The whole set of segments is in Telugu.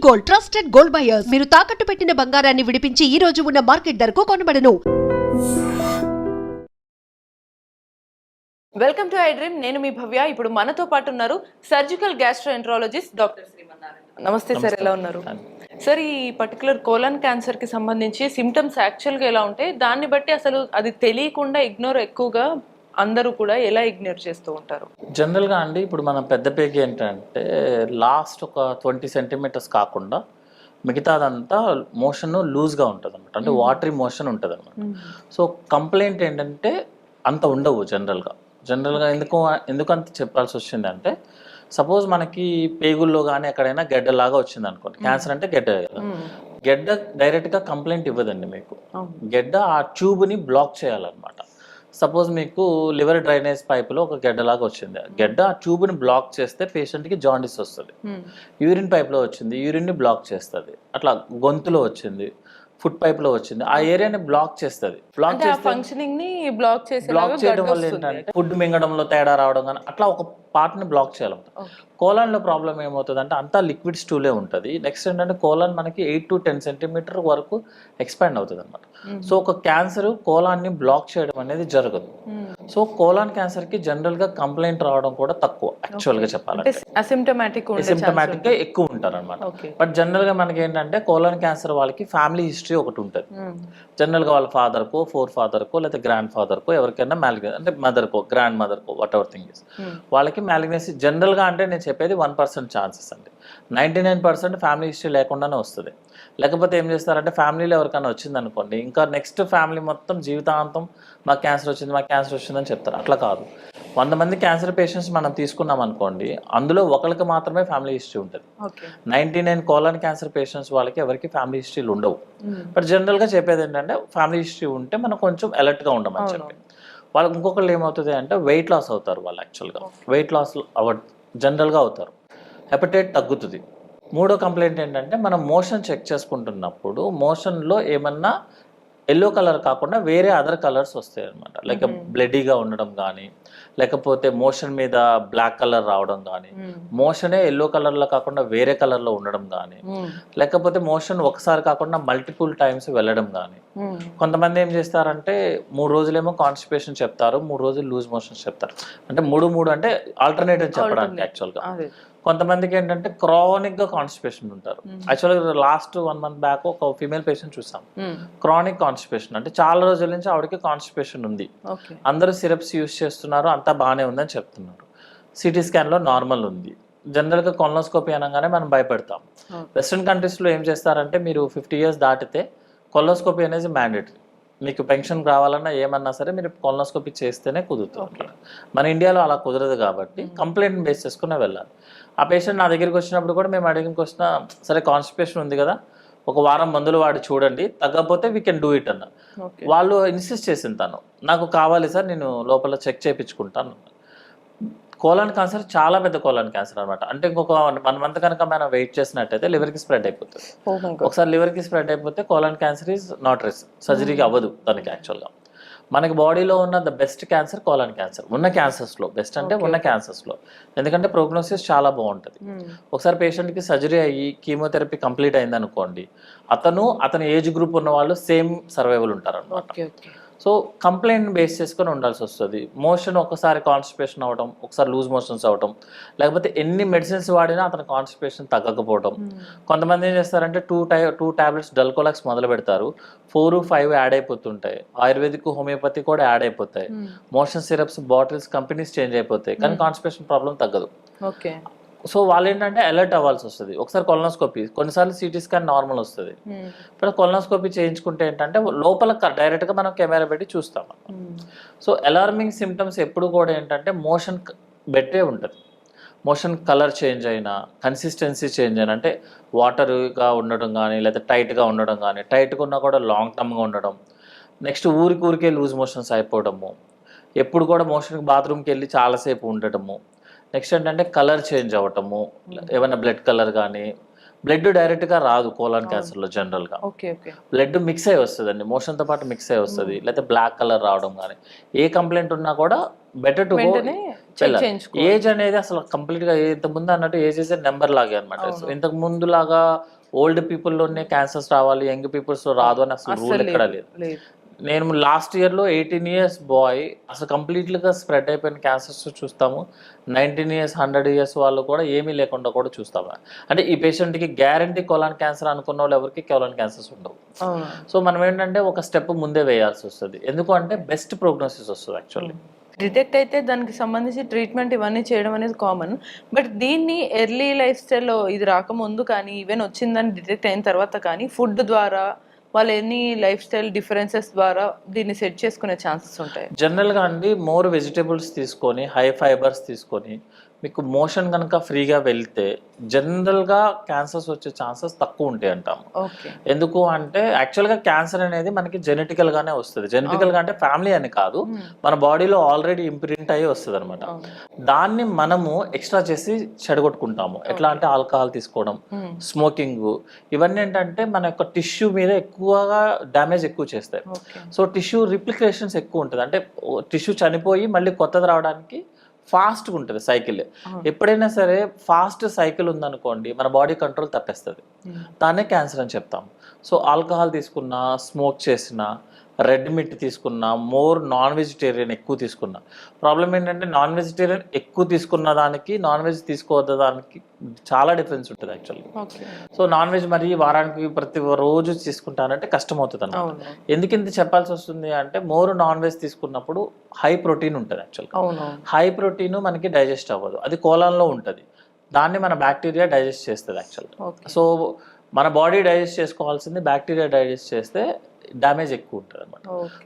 గోల్డ్ ట్రస్టెడ్ గోల్డ్ బయర్స్ మీరు తాకట్టు పెట్టిన బంగారాన్ని విడిపించి ఈ రోజు ఉన్న మార్కెట్ ధరకు కొనబడను. Welcome to iDream. నేను మీ భవ్య. ఇప్పుడు మనతో పాటు ఉన్నారు సర్జికల్ గ్యాస్ట్రోఎంట్రాలజిస్ట్ డాక్టర్ శ్రీమన్నారాయణ. నమస్తే సార్, ఎలా ఉన్నారు సార్? ఈ పర్టికులర్ కోలన్ క్యాన్సర్ కి సంబంధించి సిమ్టమ్స్ యాక్చువల్ గా ఎలా ఉంటాయి, దాన్ని బట్టి అసలు అది తెలియకుండా ఇగ్నోర్ ఎక్కువగా అందరూ కూడా ఎలా ఇగ్నోర్ చేస్తూ ఉంటారు? జనరల్గా అండి, ఇప్పుడు మనం పెద్ద పేగు ఏంటంటే లాస్ట్ ఒక 20 సెంటీమీటర్స్ కాకుండా మిగతాదంతా మోషన్ లూజ్గా ఉంటుంది అనమాట, అంటే వాటరీ మోషన్ ఉంటుంది అనమాట. సో కంప్లైంట్ ఏంటంటే అంత ఉండవు జనరల్గా ఎందుకంత చెప్పాల్సి వచ్చింది అంటే, సపోజ్ మనకి పేగుల్లో కానీ ఎక్కడైనా గడ్డలాగా వచ్చింది అనుకోండి, క్యాన్సర్ అంటే గడ్డ డైరెక్ట్గా కంప్లైంట్ ఇవ్వదండి మీకు. గడ్డ ఆ ట్యూబ్ని బ్లాక్ చేయాలన్నమాట. సపోజ్ మీకు లివర్ డ్రైనేజ్ పైపులో ఒక గడ్డలాగా వచ్చింది, గడ్డ ఆ ట్యూబ్ని బ్లాక్ చేస్తే పేషెంట్కి జాండిస్ వస్తుంది. యూరిన్ పైప్లో వచ్చింది, యూరిన్ని బ్లాక్ చేస్తుంది. అట్లా గొంతులో వచ్చింది, ఫుడ్ పైప్లో వచ్చింది, ఆ ఏరియాని బ్లాక్ చేస్తుంది. బ్లాక్ చేయడం వల్ల ఏంటంటే ఫుడ్ మింగడంలో తేడా రావడం కానీ అట్లా ఒక పార్ట్ని బ్లాక్ చేయాలన్నమాట. కోలన్లో ప్రాబ్లం ఏమవుతుంది అంటే అంతా లిక్విడ్ స్టూలే ఉంటుంది. నెక్స్ట్ ఏంటంటే కోలన్ మనకి 8 to 10 సెంటీమీటర్ వరకు ఎక్స్పాండ్ అవుతుంది అనమాట. సో ఒక క్యాన్సర్ కోలాన్ని బ్లాక్ చేయడం అనేది జరగదు. సో కోలాన్ క్యాన్సర్కి జనరల్గా కంప్లైంట్ రావడం కూడా తక్కువ యాక్చువల్గా చెప్పాలంటే. అసిమ్టమాటిక్గా ఎక్కువ ఉంటారు అనమాట. బట్ జనరల్గా మనకి ఏంటంటే కోలాన్ క్యాన్సర్ వాళ్ళకి ఫ్యామిలీ హిస్టరీ ఒకటి ఉంటుంది. జనరల్గా వాళ్ళ ఫాదర్కో, ఫోర్ ఫాదర్కో, లేదా గ్రాండ్ ఫాదర్కో ఎవరికైనా మ్యాలిగ్నెన్సీ, అంటే మదర్కో, గ్రాండ్ మదర్కో, వాట్ ఎవర్ థింగ్ ఇస్, వాళ్ళకి మ్యాలిగ్నెన్సీ జనరల్గా అంటే నేను చెప్పేది 1% ఛాన్సెస్ అండి. 99% ఫ్యామిలీ హిస్టరీ లేకుండానే వస్తుంది. లేకపోతే ఏం చేస్తారంటే ఫ్యామిలీలో ఎవరికైనా వచ్చింది అనుకోండి, ఇంకా నెక్స్ట్ ఫ్యామిలీ మొత్తం జీవితాంతం మాకు క్యాన్సర్ వచ్చిందని చెప్తారు. అట్లా కాదు. 100 మంది క్యాన్సర్ పేషెంట్స్ మనం తీసుకున్నాం అనుకోండి, అందులో ఒకరికి మాత్రమే ఫ్యామిలీ హిస్టరీ ఉంటుంది. 99 కోలన్ క్యాన్సర్ పేషెంట్స్ వాళ్ళకి ఎవరికి ఫ్యామిలీ హిస్టరీలు ఉండవు. బట్ జనరల్గా చెప్పేది ఏంటంటే ఫ్యామిలీ హిస్టరీ ఉంటే మనం కొంచెం అలర్ట్గా ఉండమని చెప్పి. వాళ్ళకి ఇంకొకళ్ళు ఏమవుతుంది అంటే వెయిట్ లాస్ అవుతారు వాళ్ళు. యాక్చువల్గా వెయిట్ లాస్ జనరల్గా అవుతారు. హెపటైట్ తగ్గుతుంది. మూడో కంప్లైంట్ ఏంటంటే మనం మోషన్ చెక్ చేసుకుంటున్నప్పుడు మోషన్లో ఏమన్నా ఎల్లో కలర్ కాకుండా వేరే అదర్ కలర్స్ వస్తాయి అనమాట. లైక్ బ్లడీగా ఉండడం కానీ, లేకపోతే మోషన్ మీద బ్లాక్ కలర్ రావడం కానీ, మోషనే ఎల్లో కలర్లో కాకుండా వేరే కలర్లో ఉండడం కానీ, లేకపోతే మోషన్ ఒకసారి కాకుండా మల్టిపుల్ టైమ్స్ వెళ్ళడం కానీ. కొంతమంది ఏం చేస్తారంటే 3 రోజులేమో కాన్స్టిపేషన్ చెప్తారు, 3 రోజులు లూజ్ మోషన్స్ చెప్తారు. అంటే 3 అంటే ఆల్టర్నేటివ్ చెప్పడానికి యాక్చువల్గా. కొంతమందికి ఏంటంటే క్రానిక్గా కాన్స్టిపేషన్ ఉంటారు. యాక్చువల్గా లాస్ట్ 1 month బ్యాక్ ఒక ఫీమేల్ పేషెంట్ చూసాం, క్రానిక్ కాన్స్టిపేషన్, అంటే చాలా రోజుల నుంచి ఆవిడకి కాన్స్టిపేషన్ ఉంది. అందరూ సిరప్స్ యూజ్ చేస్తున్నారు, అంతా బాగానే ఉందని చెప్తున్నారు. సిటీ స్కాన్లో నార్మల్ ఉంది. జనరల్గా కొలనోస్కోపీ అనగానే మనం భయపెడతాం. వెస్ట్రన్ కంట్రీస్లో ఏం చేస్తారంటే మీరు 50 years దాటితే కొలనోస్కోపీ అనేది మ్యాండేటరీ. మీకు పెన్షన్ రావాలన్నా ఏమన్నా సరే మీరు కొలనోస్కోపీ చేస్తేనే కుదురుతుంది. మన ఇండియాలో అలా కుదరదు కాబట్టి కంప్లైంట్ బేస్ చేసుకునే వెళ్ళాలి. ఆ పేషెంట్ నా దగ్గరికి వచ్చినప్పుడు కూడా మేము అడిగిన క్వశ్చన్, సరే కాన్స్టిపేషన్ ఉంది కదా, ఒక వారం మందులు వాడి చూడండి, తగ్గకపోతే వీ కెన్ డూ ఇట్ అన్న. వాళ్ళు ఇన్సిస్ట్ చేసింది, తను నాకు కావాలి సార్, నేను లోపల చెక్ చేయించుకుంటాను. కోలాన్ క్యాన్సర్ చాలా పెద్ద కోలాన్ క్యాన్సర్ అనమాట. అంటే ఇంకొక 1 month కనుక మనం వెయిట్ చేసినట్టయితే లివర్కి స్ప్రెడ్ అయిపోతుంది. ఒకసారి లివర్కి స్ప్రెడ్ అయిపోతే colon cancer is not risk, సర్జరీకి అవ్వదు దానికి. యాక్చువల్గా మనకి బాడీలో ఉన్న the best cancer colon cancer. ఉన్న క్యాన్సర్స్లో బెస్ట్ అంటే ఉన్న క్యాన్సర్స్లో, ఎందుకంటే ప్రోగ్నోసిస్ చాలా బాగుంటుంది. ఒకసారి పేషెంట్కి సర్జరీ అయ్యి కీమోథెరపీ కంప్లీట్ అయింది అనుకోండి, అతని ఏజ్ గ్రూప్ ఉన్న వాళ్ళు సేమ్ సర్వైవల్ ఉంటారు అన్నమాట. సో కంప్లైంట్ బేస్ చేసుకొని ఉండాల్సి వస్తుంది. మోషన్ ఒకసారి కాన్స్టిపేషన్ అవ్వడం, ఒకసారి లూజ్ మోషన్స్ అవ్వడం, లేకపోతే ఎన్ని మెడిసిన్స్ వాడినా అతని కాన్స్టిపేషన్ తగ్గకపోవడం. కొంతమంది ఏం చేస్తారంటే 2 tablets డల్కోలాక్స్ మొదలు పెడతారు, 4, 5 యాడ్ అయిపోతుంటాయి. ఆయుర్వేదిక్, హోమియోపతి కూడా యాడ్ అయిపోతాయి. Motion syrups bottles companies change అయిపోతాయి, కానీ కాన్స్టిపేషన్ ప్రాబ్లం తగ్గదు. సో వాళ్ళు ఏంటంటే అలర్ట్ అవ్వాల్సి వస్తుంది. ఒకసారి కొలనోస్కోపీ, కొన్నిసార్లు సిటీ స్కాన్ నార్మల్ వస్తుంది. ఇప్పుడు కొలనోస్కోపీ చేయించుకుంటే ఏంటంటే లోపల డైరెక్ట్గా మనం కెమెరా పెట్టి చూస్తాం. సో అలార్మింగ్ సిమ్టమ్స్ ఎప్పుడు కూడా ఏంటంటే మోషన్ బెట్టే ఉంటుంది. మోషన్ కలర్ చేంజ్ అయినా, కన్సిస్టెన్సీ చేంజ్ అయినా, అంటే వాటర్గా ఉండడం కానీ, లేదా టైట్గా ఉండడం కానీ, టైట్గా ఉన్నా కూడా లాంగ్ టర్మ్గా ఉండడం, నెక్స్ట్ ఊరికే లూజ్ మోషన్స్ అయిపోవడము, ఎప్పుడు కూడా మోషన్కి బాత్రూమ్కి వెళ్ళి చాలాసేపు ఉండటము, నెక్స్ట్ ఏంటంటే కలర్ చేంజ్ అవ్వటము, ఏమైనా బ్లడ్ కలర్ కానీ, బ్లడ్ డైరెక్ట్గా రాదు కోలాన్ క్యాన్సర్లో జనరల్గా. Okay okay. బ్లడ్ మిక్స్ అయ్యి వస్తుందండి, మోషన్తో పాటు మిక్స్ అయ్యి వస్తుంది, లేకపోతే బ్లాక్ కలర్ రావడం కానీ ఏ కంప్లైంట్ ఉన్నా కూడా బెటర్ టు గో వెంటనే చెక్ చేయించుకో. ఏజ్ అనేది అసలు కంప్లీట్గా ఇంత ముందు అన్నట్టు ఏజ్ ఇస్ నెంబర్ లాగే అనమాట. ఇంతకు ముందు లాగా ఓల్డ్ పీపుల్లోనే క్యాన్సర్స్ రావాలి, యంగ్ పీపుల్స్ రాదు అని అసలు రూల్ ఎక్కడ లేదు. నేను లాస్ట్ ఇయర్లో 18 years బాయ్ అసలు కంప్లీట్లీగా స్ప్రెడ్ అయిపోయిన క్యాన్సర్స్ చూస్తాము. 19 years 100 years వాళ్ళు కూడా ఏమీ లేకుండా కూడా చూస్తాము. అంటే ఈ పేషెంట్కి గ్యారంటీ కోలాన్ క్యాన్సర్ అనుకున్న వాళ్ళు ఎవరికి కోలాన్ క్యాన్సర్స్ ఉండవు. సో మనం ఏంటంటే ఒక స్టెప్ ముందే వేయాల్సి వస్తుంది, ఎందుకు అంటే బెస్ట్ ప్రోగ్నోసిస్ వస్తుంది యాక్చువల్లీ. డిటెక్ట్ అయితే దానికి సంబంధించి ట్రీట్మెంట్ ఇవన్నీ చేయడం అనేది కామన్. బట్ దీన్ని ఎర్లీ లైఫ్ స్టైల్లో ఇది రాకముందు కానీ ఈవెన్ వచ్చిందని డిటెక్ట్ అయిన తర్వాత కానీ ఫుడ్ ద్వారా వాళ్ళు ఎన్ని లైఫ్ స్టైల్ డిఫరెన్సెస్ ద్వారా దీన్ని సెట్ చేసుకునే ఛాన్సెస్ ఉంటాయి? జనరల్గా అండి మోర్ వెజిటేబుల్స్ తీసుకొని హై ఫైబర్స్ తీసుకొని మీకు మోషన్ కనుక ఫ్రీగా వెళ్తే జనరల్గా క్యాన్సర్స్ వచ్చే ఛాన్సెస్ తక్కువ ఉంటాయి అంటాము. ఎందుకు అంటే యాక్చువల్గా క్యాన్సర్ అనేది మనకి జెనెటికల్గానే వస్తుంది. జెనెటికల్గా అంటే ఫ్యామిలీ అని కాదు, మన బాడీలో ఆల్రెడీ ఇంప్రింట్ అయ్యి వస్తుంది అనమాట. దాన్ని మనము ఎక్స్ట్రా చేసి చెడగొట్టుకుంటాము. ఎట్లా అంటే ఆల్కహాల్ తీసుకోవడం, స్మోకింగ్, ఇవన్నీ ఏంటంటే మన యొక్క టిష్యూ మీద ఎక్కువగా డ్యామేజ్ ఎక్కువ చేస్తాయి. సో టిష్యూ రిప్లికేషన్స్ ఎక్కువ ఉంటుంది, అంటే టిష్యూ చనిపోయి మళ్ళీ కొత్తది రావడానికి ఫాస్ట్గా ఉంటుంది సైకిల్. ఎప్పుడైనా సరే ఫాస్ట్ సైకిల్ ఉందనుకోండి మన బాడీ కంట్రోల్ తప్పేస్తుంది, దాన్నే క్యాన్సర్ అని చెప్తాం. సో ఆల్కహాల్ తీసుకున్నా, స్మోక్ చేసినా, రెడ్ మీట్ తీసుకున్నా, మోర్ నాన్ వెజిటేరియన్ ఎక్కువ తీసుకున్నా, ప్రాబ్లం ఏంటంటే నాన్ వెజిటేరియన్ ఎక్కువ తీసుకున్న దానికి నాన్ వెజ్ తీసుకోవద్ద దానికి చాలా డిఫరెన్స్ ఉంటుంది యాక్చువల్లీ. సో నాన్ వెజ్ మరి వారానికి ప్రతి రోజు తీసుకుంటానంటే కష్టం అవుతుంది అన్నమాట. ఎందుకు ఇంత చెప్పాల్సి వస్తుంది అంటే మోర్ నాన్ వెజ్ తీసుకున్నప్పుడు హై ప్రోటీన్ ఉంటుంది యాక్చువల్గా. హై ప్రోటీన్ మనకి డైజెస్ట్ అవ్వదు, అది కోలాన్లో ఉంటుంది, దాన్ని మన బ్యాక్టీరియా డైజెస్ట్ చేస్తుంది యాక్చువల్గా. సో మన బాడీ డైజెస్ట్ చేసుకోవాల్సింది బ్యాక్టీరియా డైజెస్ట్ చేస్తే డ్యామేజ్ ఎక్కువ ఉంటుంది అనమాట.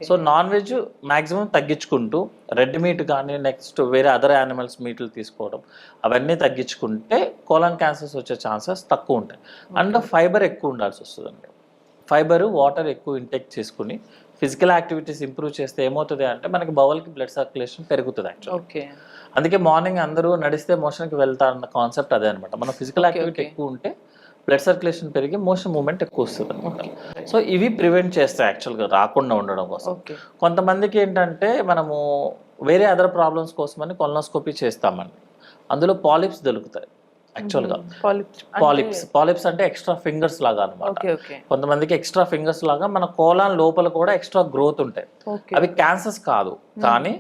సో నాన్ వెజ్ మ్యాక్సిమం తగ్గించుకుంటూ రెడ్ మీట్ కానీ నెక్స్ట్ వేరే అదర్ యానిమల్స్ మీట్లు తీసుకోవడం అవన్నీ తగ్గించుకుంటే కోలాన్ క్యాన్సర్స్ వచ్చే ఛాన్సెస్ తక్కువ ఉంటాయి. అండ్ ఫైబర్ ఎక్కువ ఉండాల్సి వస్తుందండి. ఫైబర్, వాటర్ ఎక్కువ ఇంటేక్ చేసుకుని ఫిజికల్ యాక్టివిటీస్ ఇంప్రూవ్ చేస్తే ఏమవుతుంది అంటే మనకి బౌల్కి బ్లడ్ సర్క్యులేషన్ పెరుగుతుంది యాక్చువల్లీ. అందుకే మార్నింగ్ అందరూ నడిస్తే మోషన్కి వెళ్తారన్న కాన్సెప్ట్ అదే అనమాట. మనం ఫిజికల్ యాక్టివిటీ ఎక్కువ ఉంటే బ్లడ్ సర్క్యులేషన్ పెరిగి మోషన్ మూవ్మెంట్ ఎక్కువ వస్తుంది అనమాట. సో ఇవి ప్రివెంట్ చేస్తాయి యాక్చువల్గా రాకుండా ఉండడం కోసం. కొంతమందికి ఏంటంటే మనము వేరే అదర్ ప్రాబ్లమ్స్ కోసమని కొలనోస్కోపీ చేస్తామండి, అందులో పాలిప్స్ దొరుకుతాయి యాక్చువల్గా. పాలిప్స్ అంటే ఎక్స్ట్రా ఫింగర్స్ లాగా అనమాట. కొంతమందికి ఎక్స్ట్రా ఫింగర్స్ లాగా మన కోలాన్ లోపల కూడా ఎక్స్ట్రా గ్రోత్ ఉంటాయి. అవి క్యాన్సర్స్ కాదు, కానీ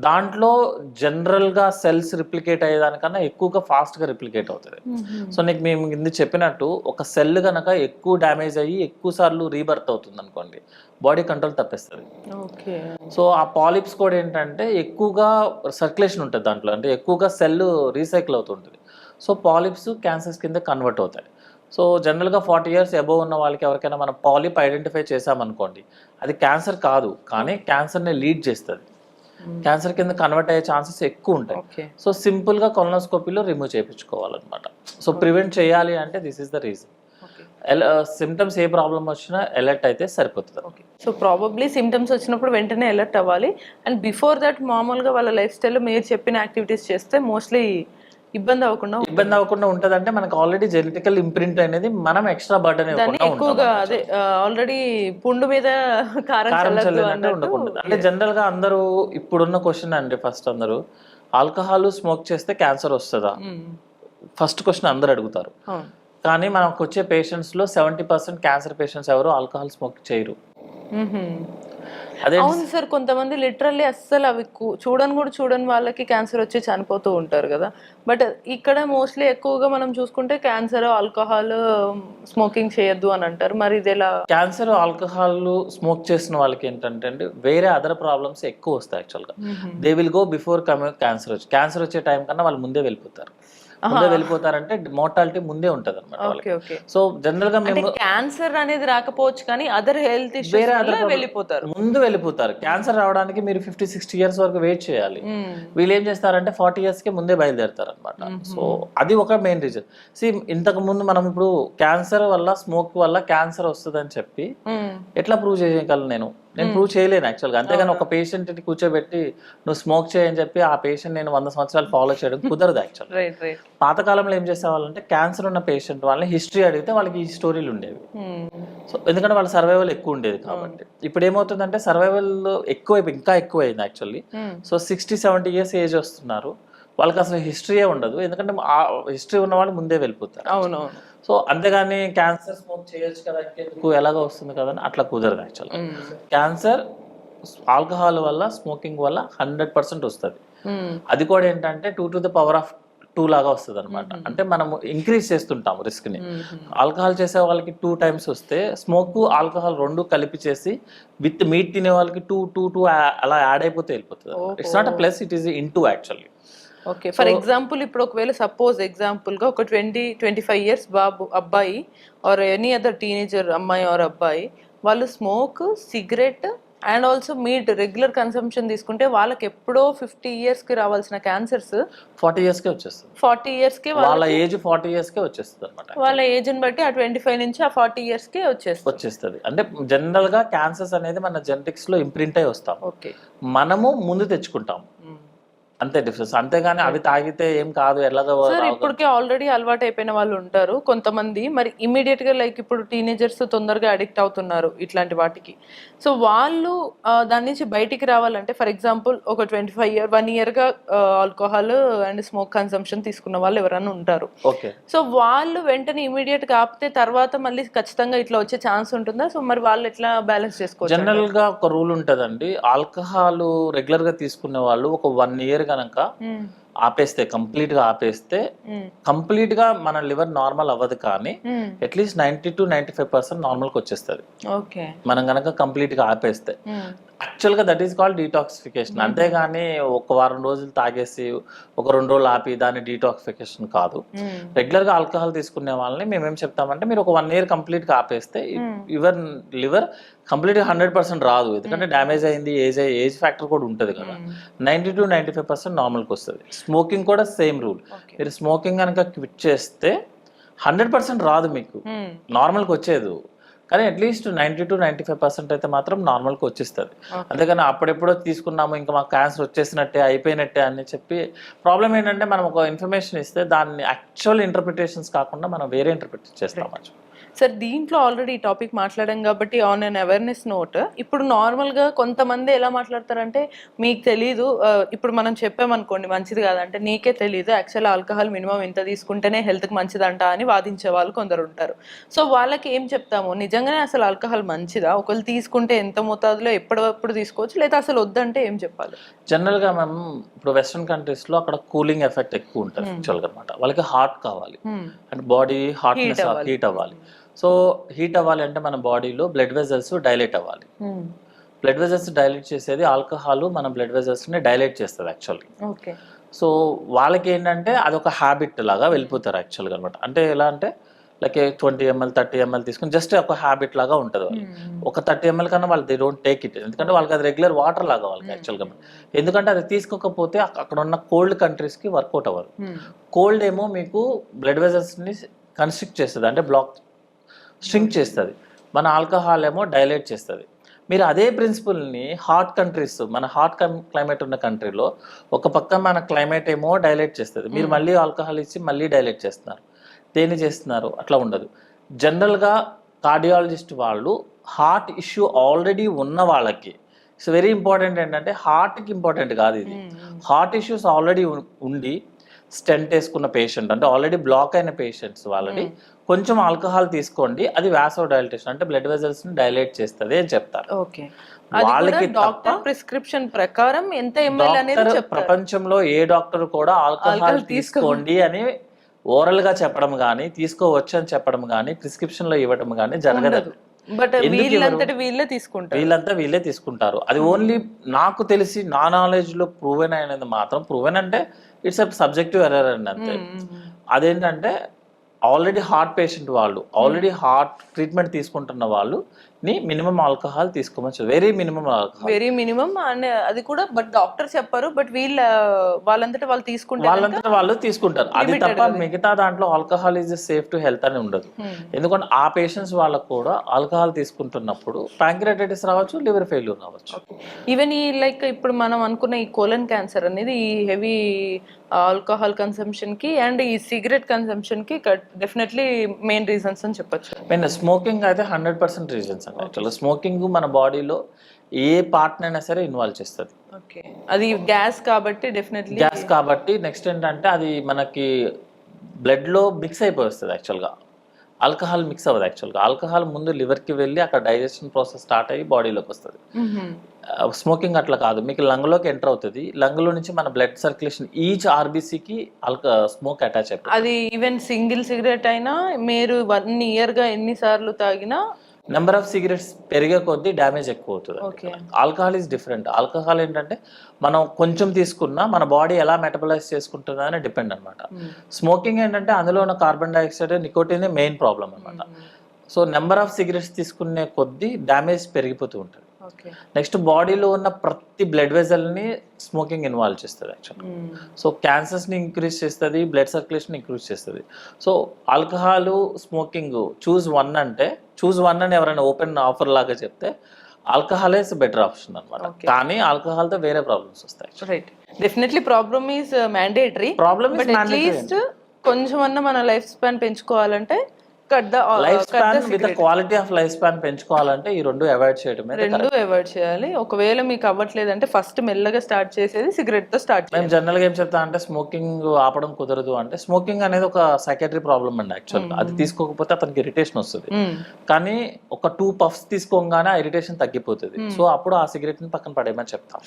దాంట్లో జనరల్గా సెల్స్ రిప్లికేట్ అయ్యేదానికన్నా ఎక్కువగా ఫాస్ట్గా రిప్లికేట్ అవుతుంది. సో నీకు మేము కింద చెప్పినట్టు ఒక సెల్ కనుక ఎక్కువ డ్యామేజ్ అయ్యి ఎక్కువ సార్లు రీబర్త్ అవుతుంది అనుకోండి, బాడీ కంట్రోల్ తప్పేస్తుంది. సో ఆ పాలిప్స్ కూడా ఏంటంటే ఎక్కువగా సర్క్యులేషన్ ఉంటుంది దాంట్లో, అంటే ఎక్కువగా సెల్ రీసైకిల్ అవుతుంటుంది. సో పాలిప్స్ క్యాన్సర్స్ కింద కన్వర్ట్ అవుతాయి. సో జనరల్గా 40 years అబోవ్ ఉన్న వాళ్ళకి ఎవరికైనా మనం పాలిప్ ఐడెంటిఫై చేసామనుకోండి, అది క్యాన్సర్ కాదు కానీ క్యాన్సర్ని లీడ్ చేస్తుంది, క్యాన్సర్ కింద కన్వర్ట్ అయ్యే ఛాన్సెస్ ఎక్కువ ఉంటాయి. సో సింపుల్గా కొలనోస్కోపీలో రిమూవ్ చేయించుకోవాలన్నమాట. సో ప్రివెంట్ చేయాలి అంటే this is the reason. Symptoms A problem వచ్చినా అలర్ట్ అయితే సరిపోతుంది. సో ప్రాబబ్లీ సిమ్టమ్స్ వచ్చినప్పుడు వెంటనే అలర్ట్ అవ్వాలి. అండ్ బిఫోర్ దట్ మామూలుగా వాళ్ళ లైఫ్ స్టైల్లో మీరు చెప్పిన యాక్టివిటీస్ చేస్తే మోస్ట్లీ ఇబ్బంది అవ్వకుండా ఉంటుంది. అంటే మనకు ఆల్రెడీ జెనెటికల్ ఇంప్రింట్ అనేది మనం ఎక్స్ట్రా బర్డెన్ ఎక్కువగా అదే ఆల్రెడీ పుండు మీద కారం ఉండకూడదు. అంటే జనరల్ గా అందరూ ఇప్పుడున్న క్వశ్చన్ అండి, ఫస్ట్ అందరూ ఆల్కహాల్ స్మోక్ చేస్తే క్యాన్సర్ వస్తుందా ఫస్ట్ క్వశ్చన్ అందరు అడుగుతారు. కానీ మనకు వచ్చే పేషెంట్స్ లో 70% క్యాన్సర్ పేషెంట్స్ ఎవరు ఆల్కహాల్ స్మోక్ చేయరు. అవును సార్, కొంతమంది లిటరల్లీ అస్సలు అవి చూడని వాళ్ళకి క్యాన్సర్ వచ్చి చనిపోతూ ఉంటారు కదా. బట్ ఇక్కడ మోస్ట్లీ ఎక్కువగా మనం చూసుకుంటే క్యాన్సర్, ఆల్కహాల్, స్మోకింగ్ చేయొద్దు అని అంటారు. మరి ఇది ఎలా? క్యాన్సర్, ఆల్కహాల్ స్మోక్ చేసిన వాళ్ళకి ఏంటంటే వేరే అదర్ ప్రాబ్లమ్స్ ఎక్కువ వస్తాయి యాక్చువల్గా. They will go before cancer వచ్చే టైం కన్నా వాళ్ళు ముందే వెళ్ళిపోతారంటే మోర్టాలిటీ ముందే ఉంటది అనమాట. సో జనరల్ గా మేము క్యాన్సర్ అనేది రాకపోవచ్చు కానీ అదర్ హెల్త్ ముందు వెళ్ళిపోతారు. క్యాన్సర్ రావడానికి మీరు 50-60 years వరకు వెయిట్ చేయాలి. వీళ్ళు ఏం చేస్తారంటే 40 years కి ముందే బయలుదేరుతారు అనమాట. సో అది ఒక మెయిన్ రీజన్. ఇంతకు ముందు మనం ఇప్పుడు క్యాన్సర్ వల్ల స్మోక్ వల్ల క్యాన్సర్ వస్తుంది అని చెప్పి ఎట్లా ప్రూవ్ చేయగలను నేను? నేను ప్రూవ్ చేయలేను యాక్చువల్గా. అంతేగాని ఒక పేషెంట్ని కూర్చోబెట్టి నువ్వు స్మోక్ చేయని చెప్పి ఆ పేషెంట్ నేను 100 సంవత్సరాలు ఫాలో చేయడం కుదరదు యాక్చువల్. పాతకాలంలో ఏం చేసేవాళ్ళంటే క్యాన్సర్ ఉన్న పేషెంట్ వాళ్ళని హిస్టరీ అడిగితే వాళ్ళకి ఈ స్టోరీలు ఉండేవి. సో ఎందుకంటే వాళ్ళ సర్వైవల్ ఎక్కువ ఉండేది కాబట్టి. ఇప్పుడు ఏమవుతుందంటే సర్వైవల్ ఇంకా ఎక్కువైంది యాక్చువల్లీ. సో 60-70 ఇయర్స్ ఏజ్ వస్తున్నారు, వాళ్ళకి అసలు హిస్టరీయే ఉండదు, ఎందుకంటే ఆ హిస్టరీ ఉన్న వాళ్ళు ముందే వెళ్ళిపోతారు. అవునవును. సో అంతేగాని క్యాన్సర్ స్మోక్ చేయొచ్చు కదా ఇంకెందుకు ఎలాగో వస్తుంది కదా అని అట్లా కుదరదు యాక్చువల్గా. క్యాన్సర్ ఆల్కహాల్ వల్ల స్మోకింగ్ వల్ల 100% వస్తుంది. అది కూడా ఏంటంటే 2 to the power of 2 లాగా వస్తుంది అనమాట. అంటే మనము ఇంక్రీజ్ చేస్తుంటాము రిస్క్ ని. ఆల్కహాల్ చేసే వాళ్ళకి 2 times వస్తే స్మోక్ ఆల్కహాల్ 2 కలిపి చేసి విత్ మీట్ తినే వాళ్ళకి 2 అలా యాడ్ అయిపోతే వెళ్ళిపోతుంది. It's not a plus, it is into actually. Okay, for example ఇప్పుడు ఒకవేళ సపోజ్ ఎగ్జాంపుల్ గా ఒక 20-25 ఇయర్స్ అబ్బాయి ఆర్ ఎనీ అదర్ టీనేజర్ అమ్మాయి ఆర్ అబ్బాయి వాళ్ళు smoke, cigarette and also meet regular consumption తీసుకుంటే వాళ్ళకి ఎప్పుడో 50 ఇయర్స్ కి రావాల్సిన క్యాన్సర్స్ 40 years కే వచ్చేస్తుంది. 40 ఇయర్స్ కి వాళ్ళ ఏజ్ 40 years కే వచ్చేస్తుంది అనమాట. వాళ్ళ ఏజ్ ని బట్టి ఆ 25 నుంచి ఆ 40 ఇయర్స్ కి వచ్చేస్తుంది. అంటే జనరల్ గా క్యాన్సర్స్ అనేది మన జెనెటిక్స్ లో ఇంప్రింట్ అయి వస్తాం, ఓకే మనము ముందు తెచ్చుకుంటాం, అంతే డిఫరెన్స్. అంతేగాని అవి తాగితే ఏం కాదు ఎలాగో. సార్ ఇప్పటికే ఆల్రెడీ అలవాటు అయిపోయిన వాళ్ళు ఉంటారు కొంతమంది, మరి ఇమీడియట్ గా లైక్ ఇప్పుడు టీనేజర్స్ తొందరగా అడిక్ట్ అవుతున్నారు ఇట్లాంటి వాటికి. సో వాళ్ళు దాని నుంచి బయటికి రావాలంటే ఫర్ ఎగ్జాంపుల్ ఒక 1 year గా ఆల్కహాల్ అండ్ స్మోక్ కన్సంప్షన్ తీసుకున్న వాళ్ళు ఎవరైనా ఉంటారు. ఓకే, సో వాళ్ళు వెంటనే ఇమీడియట్ గా ఆపితే తర్వాత మళ్ళీ ఖచ్చితంగా ఇట్లా వచ్చే ఛాన్స్ ఉంటుందా? సో మరి వాళ్ళు ఎట్లా బ్యాలెన్స్ చేసుకోవచ్చు? జనరల్ గా ఒక రూల్ ఉంటదండి, ఆల్కహాల్ రెగ్యులర్ గా తీసుకునే వాళ్ళు ఒక 1 year కనుక ఆపేస్తే, కంప్లీట్ గా ఆపేస్తే కంప్లీట్ గా మన లివర్ నార్మల్ అవ్వదు, కానీ అట్లీస్ట్ 90-95% నార్మల్ కి వచ్చేస్తుంది మనం కనుక కంప్లీట్ గా ఆపేస్తే. యాక్చువల్ గా దట్ ఈస్ కాల్డ్ డీటాక్సిఫికేషన్. అంతేగాని ఒక వారం రోజులు తాగేసి ఒక 2 రోజులు ఆపి దాని డీటాక్సిఫికేషన్ కాదు. రెగ్యులర్ గా ఆల్కహాల్ తీసుకునే వాళ్ళని మేమేం చెప్తామంటే మీరు ఒక 1 year కంప్లీట్ గా ఆపేస్తే యువర్ లివర్ కంప్లీట్ గా 100% రాదు, ఎందుకంటే డ్యామేజ్ అయింది, ఏజ్ ఫ్యాక్టర్ కూడా ఉంటుంది కదా. 90-95% నార్మల్కి వస్తుంది. స్మోకింగ్ కూడా సేమ్ రూల్. మీరు స్మోకింగ్ కనుక క్విట్ చేస్తే 100% రాదు మీకు, నార్మల్కి వచ్చేది, కానీ అట్లీస్ట్ 90-95% అయితే మాత్రం నార్మల్కి వచ్చేస్తుంది. అంతేగాని అప్పుడెప్పుడో తీసుకున్నాము ఇంకా మాకు క్యాన్సర్ వచ్చేసినట్టే అయిపోయినట్టే అని చెప్పి. ప్రాబ్లం ఏంటంటే మనం ఒక ఇన్ఫర్మేషన్ ఇస్తే దాన్ని యాక్చువల్ ఇంటర్ప్రిటేషన్స్ కాకుండా మనం వేరే ఇంటర్ప్రిట్ చేస్తాం. సార్ దీంట్లో ఆల్రెడీ ఈ టాపిక్ మాట్లాడాం కాబట్టి ఆన్ అన్ అవేర్నెస్ నోట్, ఇప్పుడు నార్మల్గా కొంతమంది ఎలా మాట్లాడతారంటే మీకు తెలీదు, ఇప్పుడు మనం చెప్పామనుకోండి మంచిది కాదంటే నీకే తెలీదు, యాక్చువల్ ఆల్కహాల్ మినిమం ఇంత తీసుకుంటేనే హెల్త్కి మంచిదంట అని వాదించే వాళ్ళు కొందరు ఉంటారు. సో వాళ్ళకి ఏం చెప్తాము, నిజంగానే అసలు ఆల్కహాల్ మంచిదా, ఒకళ్ళు తీసుకుంటే ఎంత మోతాదులో ఎప్పుడప్పుడు తీసుకోవచ్చు, లేదా అసలు వద్దంటే ఏం చెప్పాలి? జనరల్గా మేము ఇప్పుడు వెస్ట్రన్ కంట్రీస్లో అక్కడ కూలింగ్ ఎఫెక్ట్ ఎక్కువ ఉంటుంది యాక్చువల్గా అనమాట. వాళ్ళకి హాట్ కావాలి, అంటే బాడీ హాట్నెస్ హీట్ అవ్వాలి. సో హీట్ అవ్వాలి అంటే మన బాడీలో బ్లడ్ వెజల్స్ డైలేట్ అవ్వాలి. బ్లడ్ వెజల్స్ డైలేట్ చేసేది ఆల్కహాల్ మన బ్లడ్ వెజల్స్ ని డైలేట్ చేస్తుంది యాక్చువల్లీ. సో వాళ్ళకి ఏంటంటే అదొక హ్యాబిట్ లాగా వెళ్ళిపోతారు యాక్చువల్గా అనమాట. అంటే ఎలా అంటే లైక్ 20 ml 30 ml తీసుకుని జస్ట్ ఒక హ్యాబిట్ లాగా ఉంటుంది వాళ్ళు. ఒక 30 ml కన్నా వాళ్ళు దే డోంట్ టేక్ ఇట్, ఎందుకంటే వాళ్ళకి అది రెగ్యులర్ వాటర్ లాగా వాళ్ళకి యాక్చువల్గా. ఎందుకంటే అది తీసుకోకపోతే అక్కడ ఉన్న కోల్డ్ కంట్రీస్కి వర్కౌట్ అవ్వదు. కోల్డ్ ఏమో మీకు బ్లడ్ వెజల్స్ని కన్స్ట్రిక్ట్ చేస్తుంది, అంటే స్ట్రింక్ చేస్తుంది. మన ఆల్కహాల్ ఏమో డైలేట్ చేస్తుంది. మీరు అదే ప్రిన్సిపల్ని హాట్ కంట్రీస్, మన హాట్ క్లైమేట్ ఉన్న కంట్రీలో ఒక పక్క మన క్లైమేట్ ఏమో డైలేట్ చేస్తుంది, మీరు మళ్ళీ ఆల్కహాల్ ఇచ్చి మళ్ళీ డైలేట్ చేస్తున్నారు. దేన్ని చేస్తున్నారు? అట్లా ఉండదు. జనరల్గా కార్డియాలజిస్ట్ వాళ్ళు హార్ట్ ఇష్యూ ఆల్రెడీ ఉన్న వాళ్ళకి, సో వెరీ ఇంపార్టెంట్ ఏంటంటే హార్ట్కి ఇంపార్టెంట్ కాదు ఇది, హార్ట్ ఇష్యూస్ ఆల్రెడీ ఉండి స్టెంట్ వేసుకున్న పేషెంట్, అంటే ఆల్రెడీ బ్లాక్ అయిన పేషెంట్స్ వాళ్ళని కొంచెం ఆల్కహాల్ తీసుకోండి, అది వాసో డైలటేషన్ అంటే బ్లడ్ వెజల్స్ ని డైలేట్ చేస్తుంది అని చెప్తారు. వాళ్ళకి డాక్టర్ ప్రిస్క్రిప్షన్ ప్రకారం ఎంత ఎంఎల్ అనేది చెప్తారు. ప్రపంచంలో ఏ డాక్టర్ కూడా ఆల్కహాల్ తీసుకోండి అని ఓరల్ గా చెప్పడం కానీ, తీసుకోవచ్చు అని చెప్పడం కానీ, ప్రిస్క్రిప్షన్ లో ఇవ్వడం కానీ జరగదు. బట్ వీళ్ళంతా వీళ్ళే తీసుకుంటారు. అది ఓన్లీ నాకు తెలిసి నా నాలెడ్జ్ లో ప్రూవెన్ అయినది మాత్రం, ప్రూవెన్ అంటే ఇట్స్ అ సబ్జెక్టివ్ ఎర్రర్ అండి అంతే. అదేంటంటే ఆల్రెడీ హార్ట్ పేషెంట్ వాళ్ళు, ఆల్రెడీ హార్ట్ ట్రీట్మెంట్ తీసుకుంటున్న వాళ్ళు ని మినిమం ఆల్కహాల్ తీసుకోవచ్చు, very minimum alcohol. Very minimum and అది కూడా బట్ డాక్టర్ చెప్పారు, బట్ వాళ్ళంతటా వాళ్ళు తీసుకుంటే వాళ్ళంతటా వాళ్ళు తీసుకుంటారు. అది తప్ప మిగతా దాంట్లో alcohol is safe to health అని ఉండదు. ఎందుకంటే ఆ పేషెంట్స్ వాళ్ళకు కూడా ఆల్కహాల్ తీసుకుంటున్నప్పుడు ప్యాంక్రియాటైటిస్ రావచ్చు, లివర్ ఫెయిల్యూర్ రావచ్చు. ఈవెన్ ఈ లైక్ ఇప్పుడు మనం అనుకున్న ఈ కోలన్ క్యాన్సర్ అనేది ఈ హెవీ ఆల్కహాల్ కన్సంప్షన్ కి అండ్ ఈ సిగరెట్ కన్సంప్షన్ కి డెఫినెట్లీ మెయిన్ రీజన్స్ అని చెప్పొచ్చు. మెయిన్ స్మోకింగ్ అయితే 100% రీజన్స్ అండి. యాక్చువల్గా స్మోకింగ్ మన బాడీలో ఏ పార్ట్ అయినా సరే ఇన్వాల్వ్ చేస్తుంది. ఓకే, అది గ్యాస్ కాబట్టి డెఫినెట్లీ గ్యాస్ కాబట్టి నెక్స్ట్ ఏంటంటే అది మనకి బ్లడ్లో మిక్స్ అయిపోతుంది. యాక్చువల్గా ఆల్కహాల్ మిక్స్ అవ్వదు. యాక్చువల్గా ఆల్కహాల్ ముందు లివర్కి వెళ్ళి అక్కడ డైజెషన్ ప్రాసెస్ స్టార్ట్ అయ్యి బాడీలోకి వస్తుంది. స్మోకింగ్ అట్లా కాదు, మీకు లంగ్లోకి ఎంటర్ అవుతుంది. లంగ్లో నుంచి మన బ్లడ్ సర్క్యులేషన్ ఈచ్ ఆర్బీసీకి స్మోక్ అటాచ్ అయిపోతుంది. అది ఈవెన్ సింగిల్ సిగరెట్ అయినా మీరు 1 year గా ఎన్నిసార్లు తాగినా నెంబర్ ఆఫ్ సిగరెట్స్ పెరిగే కొద్దీ డ్యామేజ్ ఎక్కువ అవుతుంది. Okay, alcohol is different. Alcohol ఏంటంటే మనం కొంచెం తీసుకున్నా మన బాడీ ఎలా మెటబలైజ్ చేసుకుంటుందా అని డిపెండ్ అనమాట. స్మోకింగ్ ఏంటంటే అందులో ఉన్న carbon dioxide, nicotine main problem అనమాట. సో నెంబర్ ఆఫ్ సిగరెట్స్ తీసుకునే కొద్దీ డ్యామేజ్ పెరిగిపోతూ ఉంటుంది. నెక్స్ట్ బాడీలో ఉన్న ప్రతి బ్లడ్ వెజల్ని స్మోకింగ్ ఇన్వాల్వ్ చేస్తుంది యాక్చువల్లీ. సో క్యాన్సర్స్ని ఇంక్రీజ్ చేస్తుంది, బ్లడ్ సర్క్యులేషన్ ఇంక్రీజ్ చేస్తుంది. So alcohol, smoking choose one అంటే చూస్ వన్ అని ఎవరైనా ఓపెన్ ఆఫర్ లాగా చెప్తే ఆల్కహాల్ ఇస్ బెటర్ ఆప్షన్ అనమాట. కానీ ఆల్కహాల్తో వేరే ప్రాబ్లమ్స్ వస్తాయి. Right, definitely problem is mandatory. Problem but at least కొంచెం అన్న మన లైఫ్ స్పాన్ పెంచుకోవాలంటే life span with quality of life span పెంచుకోవాలంటే ఈ రెండు అవాయిడ్ చేయడమే. రెండు అవాయిడ్ చేయాలి. ఒకవేళ మీకు అవ్వట్లేదంటే ఫస్ట్ మెల్లగా స్టార్ట్ చేసేది సిగరెట్ తో స్టార్ట్ చేయాలి. మేము జనరల్ గా ఏం చెప్తా అంటే స్మోకింగ్ ఆపడం కుదరదు అంటే, స్మోకింగ్ అనేది ఒక సైకాట్రీ ప్రాబ్లమ్ అండి యాక్చువల్. అది తీసుకోకపోతే అతనికి ఇరిటేషన్ వస్తుంది. కానీ ఒక 2 puffs తీసుకోగానే ఆ ఇరిటేషన్ తగ్గిపోతుంది. సో అప్పుడు ఆ సిగరెట్ ని పక్కన పడేయమని చెప్తాం.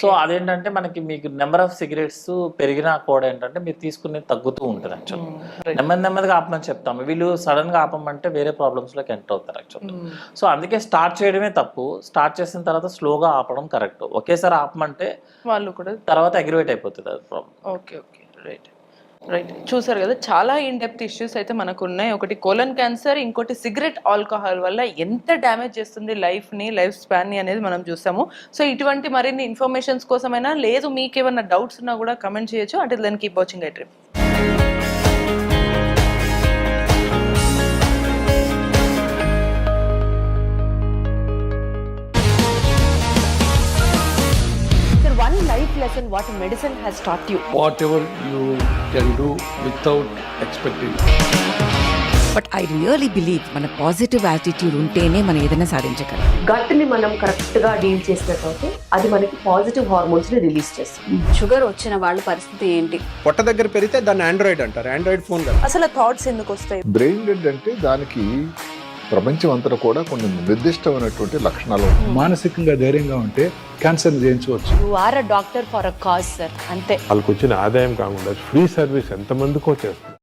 సో అదేంటంటే మనకి మీకు నెంబర్ ఆఫ్ సిగరెట్స్ పెరిగినా కూడా ఏంటంటే మీరు తీసుకునేది తగ్గుతూ ఉంటుంది యాక్చువల్. నెమ్మదిగా ఆపమని చెప్తాము. వీళ్ళు సడన్ గా ఆపమంటే వేరే ప్రాబ్లమ్స్ లోకి ఎంటర్ అవుతారు యాక్చువల్. సో అందుకే స్టార్ట్ చేయడమే తప్పు. స్టార్ట్ చేసిన తర్వాత స్లోగా ఆపడం కరెక్ట్. ఒకేసారి ఆపమంటే వాళ్ళు కూడా తర్వాత అగ్రివేట్ అయిపోతుంది అది problem. Okay okay, right right. చూసారు కదా, చాలా ఇన్ డెప్త్ ఇష్యూస్ అయితే మనకు ఉన్నాయి. ఒకటి కోలన్ క్యాన్సర్, ఇంకోటి సిగరెట్, ఆల్కహాల్ వల్ల ఎంత డ్యామేజ్ చేస్తుంది లైఫ్ని, లైఫ్ స్పాన్ని అనేది మనం చూసాము. సో ఇటువంటి మరిన్ని ఇన్ఫర్మేషన్స్ కోసమైనా లేదు మీకు ఏమైనా డౌట్స్ ఉన్నా కూడా కమెంట్ చేయొచ్చు. అంటే దాన్ని keep watching I dream. One life lesson what medicine has taught you. Whatever you can do without expecting. But I really believe మన పాజిటివ్ యాటిట్యూడ్ ఉంటేనే మనం ఏదైనా సాధించగలం. గట్ని మనం కరెక్ట్గా డీల్ చేసినట్లయితే అది మనకి పాజిటివ్ హార్మోన్స్ని రిలీజ్ చేస్తుంది. షుగర్ వచ్చిన వాళ్ళ పరిస్థితి ఏంటి? పొట్ట దగ్గర పెరిగితే దాన్ని ఆండ్రాయిడ్ అంటారు. ఆండ్రాయిడ్ ఫోన్ కదా. అసలు థాట్స్ ఎందుకు వస్తాయి? బ్రెయిన్ డెడ్ అంటే దానికి ప్రపంచం అంతా కూడా కొన్ని నిర్దిష్టమైనటువంటి లక్షణాలు. మానసికంగా ధైర్యంగా ఉంటే క్యాన్సర్ జయించవచ్చు. You are a doctor for a cause sir, అంతే. వాళ్ళకి వచ్చిన ఆదాయం కాకుండా ఫ్రీ సర్వీస్ ఎంతమందికో చేస్తారు.